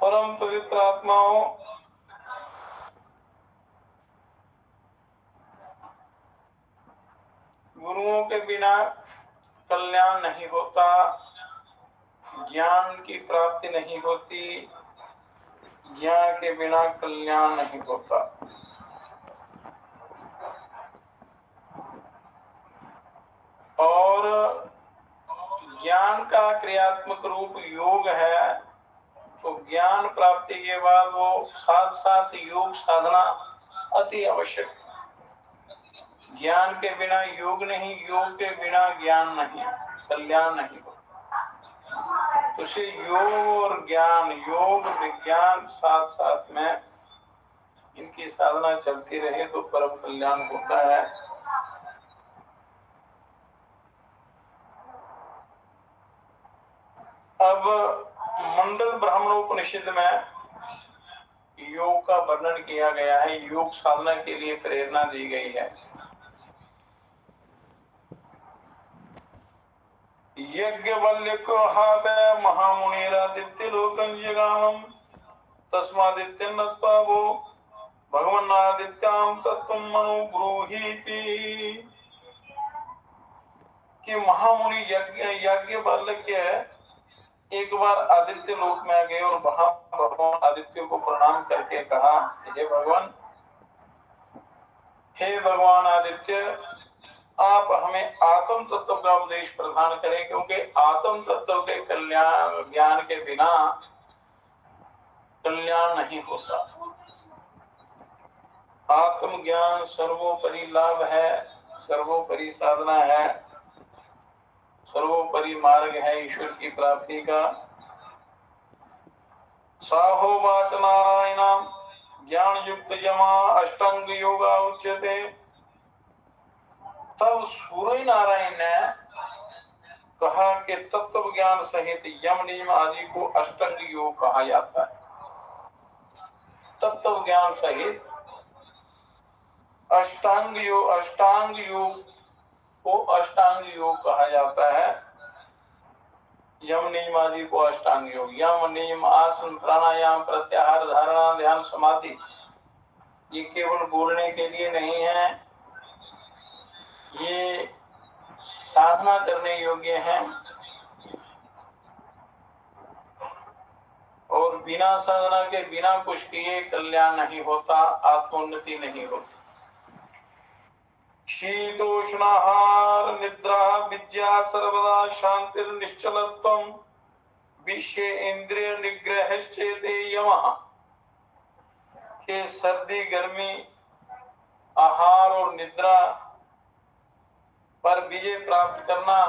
परम पवित्र आत्माओं, गुरुओं के बिना कल्याण नहीं होता, ज्ञान की प्राप्ति नहीं होती, ज्ञान के बिना कल्याण नहीं होता। और ज्ञान का क्रियात्मक रूप योग है, तो ज्ञान प्राप्ति के बाद वो साथ साथ योग साधना अति आवश्यक है। ज्ञान के बिना योग नहीं, योग के बिना ज्ञान नहीं, कल्याण नहीं होता। तो इसे योग और ज्ञान, योग विज्ञान साथ साथ में इनकी साधना चलती रहे तो परम कल्याण होता है। अब मंडल ब्राह्मणोपनिषद में योग का वर्णन किया गया है, योग साधना के लिए प्रेरणा दी गई है। यज्ञवल्ल्य को हावे महामुनिरादित्य लोकं जगामं तस्मादित्य नस्पावो भगवन्नादित्याम तत्वं मनु ब्रूहीति। कि महामुनि याज्ञवल्क्य एक बार आदित्य लोक में गए और वहां भगवान आदित्य को प्रणाम करके कहा, हे भगवान आदित्य, आप हमें आत्म तत्व का उपदेश प्रदान करें, क्योंकि आत्म तत्व के कल्याण ज्ञान के बिना कल्याण नहीं होता। आत्म ज्ञान सर्वोपरि लाभ है, सर्वोपरि साधना है, सर्वोपरि मार्ग है ईश्वर की प्राप्ति का। साहोवाच नारायण ज्ञान युक्त यमा अष्टांग योगा उच्यते। तब सूर्य नारायण ने कहा कि तत्व ज्ञान सहित यम नियम आदि को अष्टांग योग कहा जाता है। तत्व ज्ञान सहित अष्टांग योग को अष्टांग योग कहा जाता है। यम नियम आदि को अष्टांग योग, यम नियम आसन प्राणायाम प्रत्याहार धारणा ध्यान समाधि, ये केवल बोलने के लिए नहीं है, ये साधना करने योग्य हैं। और बिना साधना के, बिना कुछ किए कल्याण नहीं होता, आत्मोन्नति नहीं होती। शीतोष्णाहार निद्रा विद्या सर्वदा शांतिर्निश्चलत्वं विषय इंद्रिय निग्रहश्चेते यमः। के सर्दी गर्मी आहार और निद्रा पर विजय प्राप्त करना,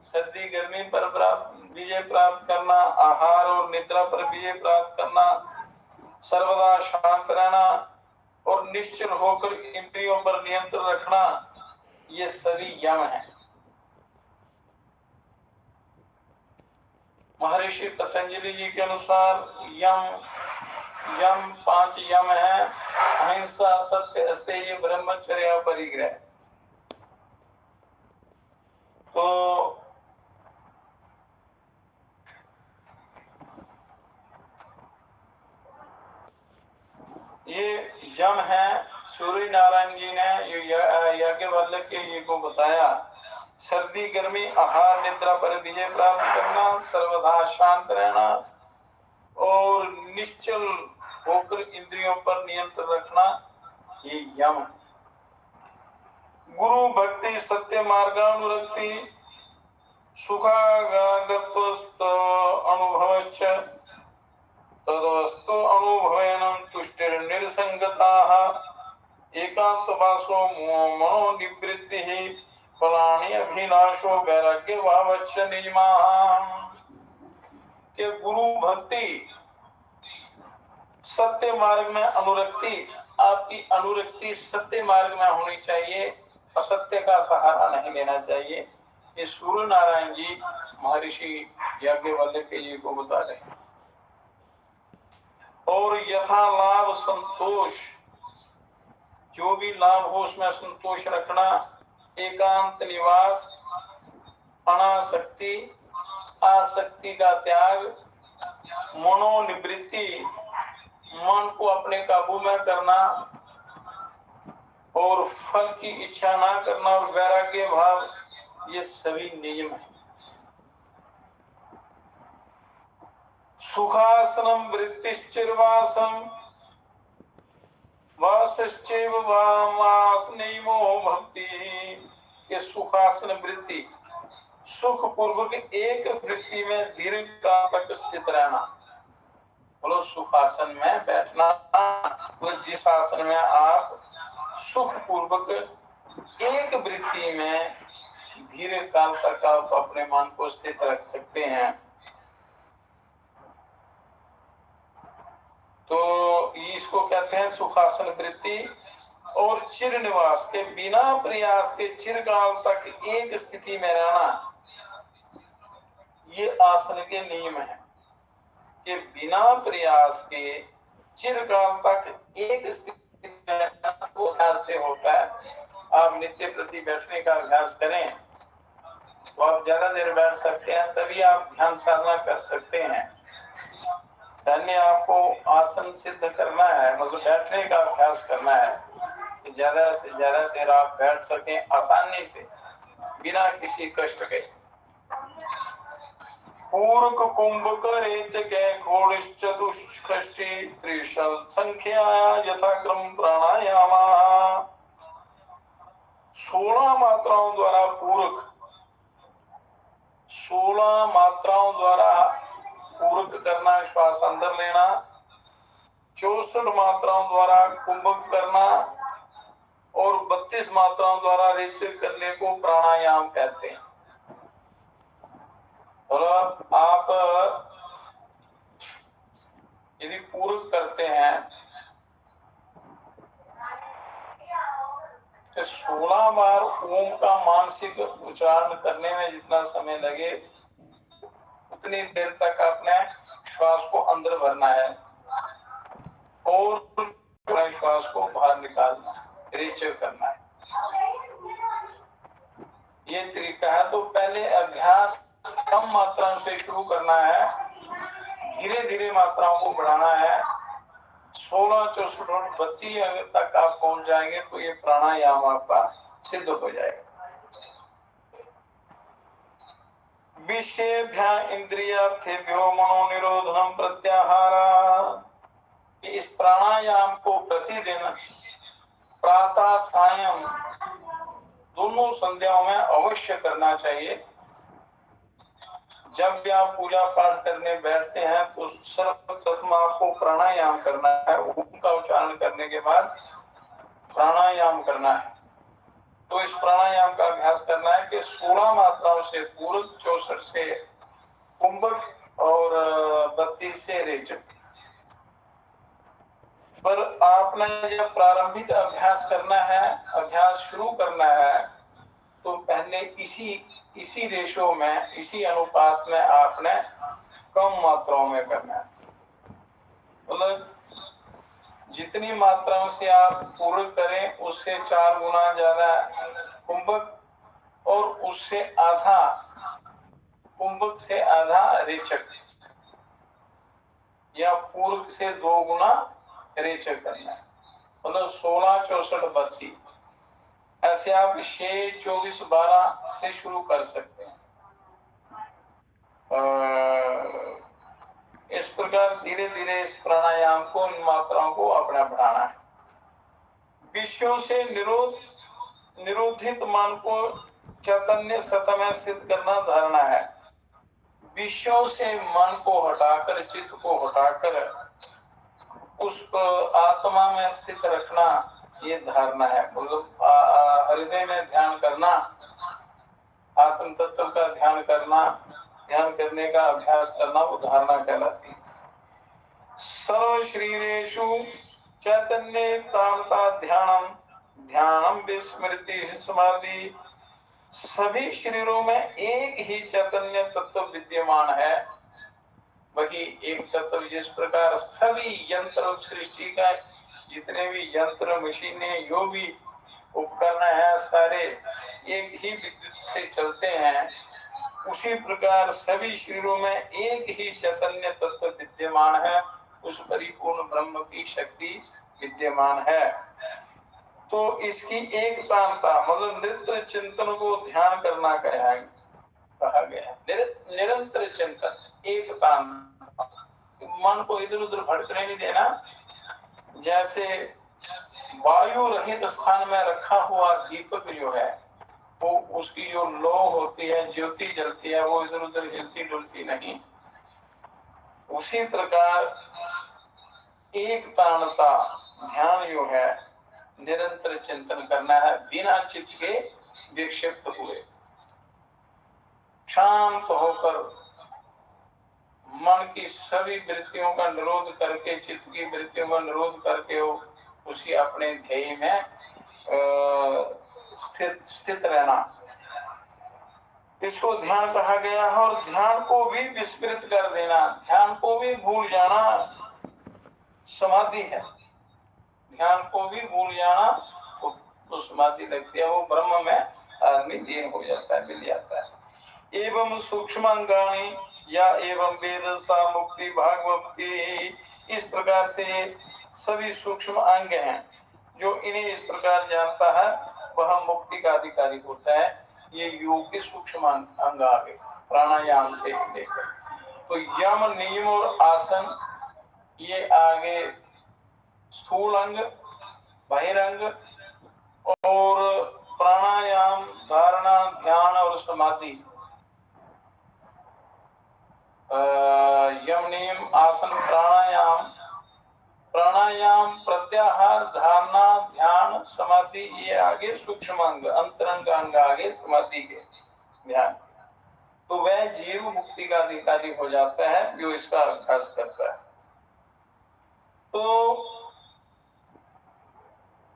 सर्दी गर्मी पर विजय प्राप्त करना, आहार और निद्रा पर विजय प्राप्त करना, सर्वदा शांत रहना और निश्चल होकर इंद्रियों पर नियंत्रण रखना, ये सभी यम है। महर्षि पतंजलि जी के अनुसार यम 5 यम है। अहिंसा, सत्य, अस्तेय, ब्रह्मचर्य, परिग्रह। तो ये यम है। सूर्य नारायण जी ने याज्ञवल्क्य जी को बताया, सर्दी गर्मी आहार निद्रा पर विजय प्राप्त करना, सर्वदा शांत रहना और निश्चल होकर इंद्रियों पर नियंत्रण रखना, ये यम है। गुरु भक्ति सत्य मार्गानुरक्ति सुखागतस्त अनुभवश्च तदवस्तु अनुभवेन तुष्टिर्निर्संगताः एकांतवासो मनोनिवृत्तिः फलानि अभिनाशो वैराग्य भावश्च नियमाः। के गुरु भक्ति सत्य मार्ग में अनुरक्ति, आपकी अनुरक्ति सत्य मार्ग में होनी चाहिए, असत्य का सहारा नहीं लेना चाहिए। ये सूर्य नारायण जी महर्षि याज्ञवल्क्य जी को बता रहे हैं। और यथा लाभ संतोष, जो भी लाभ हो उसमें संतोष रखना, एकांत निवास, अनासक्ति, आसक्ति का त्याग मनोनिवृत्ति, मन को अपने काबू में करना और फल की इच्छा ना करना और वैराग्य भाव, ये सभी नियम है। सुखासनम वृत्तिश्चिर्वासम वासश्चैव वासनैमो भक्ति, के सुखासन वृत्ति, सुख पूर्वक एक वृत्ति में दीर्घ काल तक स्थित रहना। बोलो सुखासन में बैठना, तो जिस आसन में आप सुख पूर्वक एक वृत्ति में धीरे काल तक आप अपने मन को स्थित रख सकते हैं, तो इसको कहते हैं सुखासन वृत्ति। और चिर निवास, के बिना प्रयास के चिरकाल तक एक स्थिति में रहना, ये आसन के नियम है कि बिना प्रयास के चिरकाल तक एक स्थिति में रहना, वो ऐसे होता है। आप नित्य प्रति बैठने का अभ्यास करें तो आप ज्यादा देर बैठ सकते हैं, तभी आप ध्यान साधना कर सकते हैं। यानी आपको आसन सिद्ध करना है, मतलब बैठने का अभ्यास करना है कि ज्यादा से ज्यादा देर आप बैठ सकें आसानी से, बिना किसी कष्ट के। पूर्व कुंभक रेचके घोड़श्चतुष्षष्टि त्रिशल संख्या यथाक्रम प्राणायाम। 16 मात्राओं द्वारा पूरक, 16 मात्राओं द्वारा पूरक करना, श्वास अंदर लेना, 64 मात्राओं द्वारा कुंभक करना और 32 मात्राओं द्वारा रेचक करने को प्राणायाम कहते हैं। और आप यदि पूरक करते हैं तो 16 बार ओम का मानसिक उच्चारण करने में जितना समय लगे उतनी देर तक आपने श्वास को अंदर भरना है और श्वास को बाहर निकालना, रेचक करना है। ये तरीका है। तो पहले अभ्यास कम मात्राओं से शुरू करना है, धीरे धीरे मात्राओं को बढ़ाना है। 16, 64, 32 तक आप पहुंच जाएंगे तो ये प्राणायाम आपका सिद्ध हो जाएगा। विषयेभ्य इंद्रियार्थेभ्यो मनोनिरोधनम प्रत्याहार, इस प्राणायाम को प्रतिदिन प्रातः सायं दोनों संध्याओं में अवश्य करना चाहिए। जब भी आप पूजा पाठ करने बैठते हैं तो सर्वप्रथम आपको प्राणायाम करना है। ओम का उच्चारण करने के बाद प्राणायाम करना है। तो इस प्राणायाम का अभ्यास करना है कि 16 मात्राओं से पूरक, 64 से कुंभक और 32 से रेचक। पर आपने जब प्रारंभिक अभ्यास करना है, अभ्यास शुरू करना है, तो पहले इसी रेशो में, इसी अनुपात में आपने कम मात्राओं में करना है। मतलब जितनी मात्राओं से आप पूर्ण करें उससे 4 गुना ज्यादा कुंभक और उससे आधा, कुंभक से आधा रेचक, या पूर्व से 2 गुना रेचक करना है। मतलब 16, 64, 32 ऐसे आप 6, 24, 12 से शुरू कर सकते हैं। इस प्रकार धीरे धीरे इस प्राणायाम को, इन मात्राओं को अपना बढ़ाना है। विषयों से निरोधित मन को चैतन्य सत्ता में स्थित करना धारणा है। विषयों से मन को हटाकर, चित्त को हटाकर उस आत्मा में स्थित रखना, ये धारणा है। मतलब हृदय में ध्यान करना, आत्म तत्व का ध्यान करना, ध्यान करने का अभ्यास करना, वो धारणा कहलाती है। सर्व शरीरेषु चैतन्य तामता ध्यानम, ध्यानम विस्मृति समाधि। सभी शरीरों में एक ही चैतन्य तत्व विद्यमान है। वही एक तत्व, जिस प्रकार सभी यंत्र सृष्टि का, जितने भी यंत्र, मशीनें, जो भी उपकरण है, सारे एक ही विद्युत से चलते हैं। उसी प्रकार सभी शरीरों में एक ही चैतन्य तत्व विद्यमान है, उस परिपूर्ण ब्रह्म की शक्ति विद्यमान है। तो इसकी एक तांता मतलब निरंतर चिंतन को ध्यान करना कहा गया है। निरंतर चिंतन, एक तांता, मन को इधर उधर भटकने नहीं देना। जैसे वायु रहित स्थान में रखा हुआ दीपक जो है, वो उसकी जो लौ होती है, ज्योति जलती है, वो इधर उधर हिलती डुलती नहीं। उसी प्रकार एक तानता ध्यान जो है, निरंतर चिंतन करना है बिना चित्त के विक्षिप्त हुए, शांत होकर मन की सभी वृत्तियों का निरोध करके, चित्त की वृत्तियों का निरोध करके वो उसी अपने ध्येय में स्थित रहना, इसको ध्यान कहा गया है। और ध्यान को भी विस्मृत कर देना, ध्यान को भी भूल जाना समाधि है। ध्यान को भी भूल जाना तो समाधि लगती है, वो ब्रह्म में आदमी लीन हो जाता है, मिल जाता है। एवं सूक्ष्म अंगानी या एवं वेद सा मुक्ति भागवती, इस प्रकार से सभी सूक्ष्म अंग हैं, जो इन्हें इस प्रकार जानता है वह मुक्ति का अधिकारी होता है। ये योग के सूक्ष्म अंग आ गए प्राणायाम से लेकर। तो यम, नियम और आसन ये आगे स्थूल अंग, बहिरंग, और प्राणायाम, धारणा, ध्यान और समाधि, यम, नियम, आसन, प्राणायाम, प्रत्याहार, धारणा, ध्यान, समाधि, ये आगे सूक्ष्म अंग, अंतरंग अंग आगे समाधि के ध्यान। तो वह जीव मुक्ति का अधिकारी हो जाता है जो इसका अभ्यास करता है। तो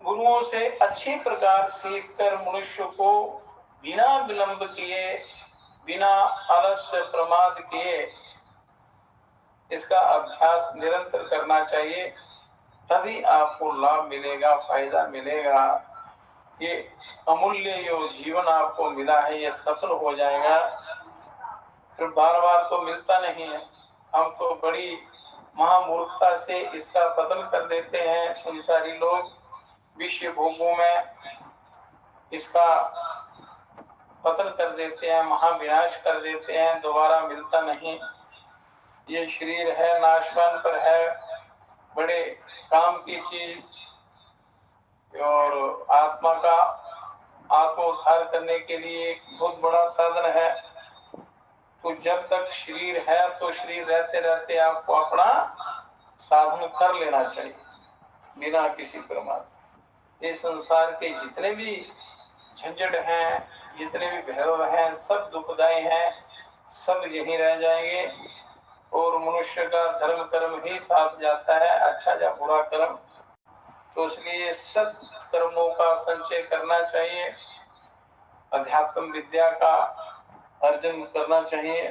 गुरुओं से अच्छी प्रकार सीखकर मनुष्य को बिना विलंब किए, बिना आलस्य प्रमाद किए इसका अभ्यास निरंतर करना चाहिए, तभी आपको लाभ मिलेगा, फायदा मिलेगा। ये अमूल्य जो जीवन आपको मिला है ये सफल हो जाएगा, फिर बार बार तो मिलता नहीं है। हम तो बड़ी महामूर्खता से इसका पतन कर देते हैं, संसारी लोग विषय भोगों में इसका पतन कर देते हैं, महाविनाश कर देते हैं, दोबारा मिलता नहीं। ये शरीर है, नाशवान पर है, बड़े काम की चीज, और आत्मा का आत्मोद्धार करने के लिए एक बहुत बड़ा साधन है। तो जब तक शरीर है तो शरीर रहते रहते आपको अपना साधन कर लेना चाहिए बिना किसी प्रमाद। ये संसार के जितने भी झंझट हैं, जितने भी भैरव हैं, सब दुखदाई हैं, सब यहीं रह जाएंगे। और मनुष्य का धर्म कर्म ही साथ जाता है, अच्छा या बुरा कर्म। तो इसलिए सब कर्मों का संचय करना चाहिए, अध्यात्म विद्या का अर्जन करना चाहिए।